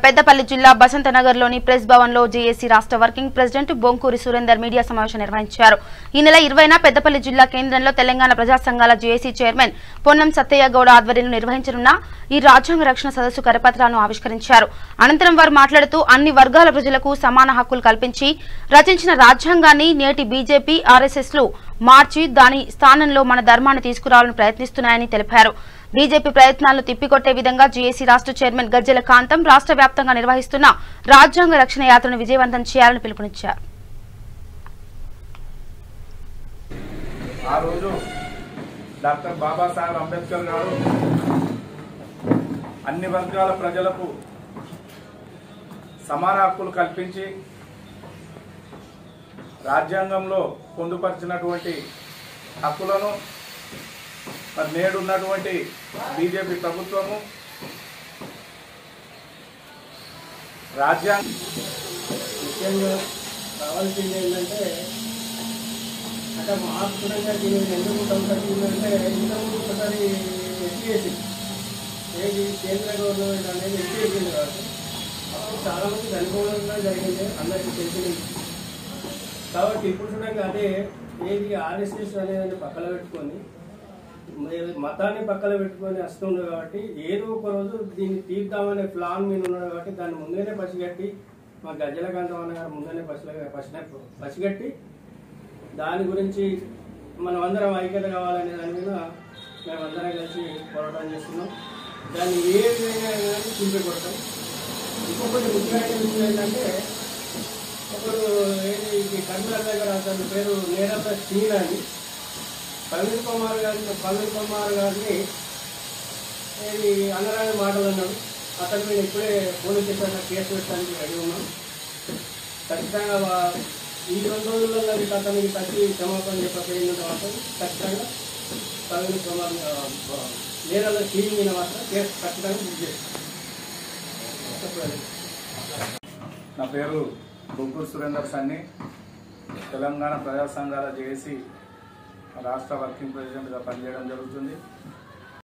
పెద్దపల్లి జిల్లా బసంతనగర్లోని ప్రెస్ భవన్లో జేఏసీ రాష్ట్ర working president Bonkuri Surender media సమావేశం నిర్వహించారు. ఈ నెల 20న పెద్దపల్లి జిల్లా కేంద్రంలో తెలంగాణ ప్రజా సంఘాల జేఏసీ చైర్మన్ పొన్నం సత్తయ్య గౌడ ఆధ్వర్యంలో నిర్వహించనున్న ఈ రాజ్యాంగ రక్షణ సదస్సు కరపత్రాలను ఆవిష్కరించారు. అనంతరం వారు మాట్లాడుతూ అన్ని వర్గాల ప్రజలకు సమాన హక్కులు కల్పించి రచించిన రాజ్యాంగాన్ని నేటి బీజేపీ ఆర్ఎస్ఎస్లు మార్చి దాని స్థానంలో మన ధర్మాన్ని తీసుకురావాలని ప్రయత్నిస్తున్నాయని తెలిపారు. బీజేపీ ప్రయత్నాలను తిప్పికొట్టే విధంగా జేఏసీ రాష్ట్ర చైర్మన్ గజ్జెల కాంతం రాష్ట్ర వ్యాప్తంగా నిర్వహిస్తున్న రాజ్యాంగ రక్షణ యాత్రను విజయవంతం చేయాలని పిలుపునిచ్చారు. ఆ రోజు డాక్టర్ బాబాసాహెబ్ అంబేద్కర్ గారు అన్ని వర్గాల ప్రజలకు సమాన హక్కులు కల్పించి రాజ్యాంగంలో పొందుపరిచినటువంటి హక్కులను మరి నేడున్నటువంటి బీజేపీ ప్రభుత్వము రాజ్యాంగం ముఖ్యంగా కావాల్సింది ఏంటంటే అంటే మహాత్ముడంగా దీనిని ఎందుకు కంపట్టిందంటే ఇంతకుముందు ఒకసారి ఎత్తివేసి ఏది కేంద్ర గవర్నమెంట్ అనేది ఎత్తివేసింది కాబట్టి అప్పుడు చాలామంది చనిపోవడం జరిగింది, అందరికీ తెలిసింది. కాబట్టి ఇప్పుడు చూడండి అదే ఏది ఆర్ఎస్ఎస్ అనేది పక్కన పెట్టుకొని మతాన్ని పక్కన పెట్టుకొని వస్తుండే కాబట్టి ఏదో ఒక రోజు దీన్ని తీద్దామనే ప్లాన్ మీద ఉన్నాడు కాబట్టి దాన్ని ముందేనే పసిగట్టి మా గజ్జెల కాంతం అన్న గారు ముందనే పసిగట్టి దాని గురించి మనం అందరం ఐక్యత కావాలనే దాని మీద మేమందరం కలిసి పోరాటం చేస్తున్నాం. దాన్ని ఏ విధంగా చూపి కొడతాం. ఇంకొకటి ముఖ్యమైన విషయం ఏంటంటే ఒకడు ఏది కర్నూలు దగ్గర అతని పేరు నేరత శ్రీన్ అని ప్రవీణ్ కుమార్ గారిని ఏది అనరాని మాటలు అన్నాడు. అతని మీద ఇప్పుడే పోలీస్ స్టేషన్లో కేసు పెట్టడానికి రెడీ ఉన్నాం. ఖచ్చితంగా ఈ 2 రోజుల్లో అతనికి తగ్గి క్షమాపణ చెప్పకపోయిన తర్వాత ఖచ్చితంగా ప్రవీణ్ కుమార్ నేరాల శ్రీన్ మీద మాత్రం కేసు ఖచ్చితంగా బుక్ చేస్తాం. నా పేరు బొంకూరి సురేందర్ సన్ని, తెలంగాణ ప్రజా సంఘాల జేఏసీ రాష్ట్ర వర్కింగ్ ప్రెసిడెంట్గా పనిచేయడం జరుగుతుంది.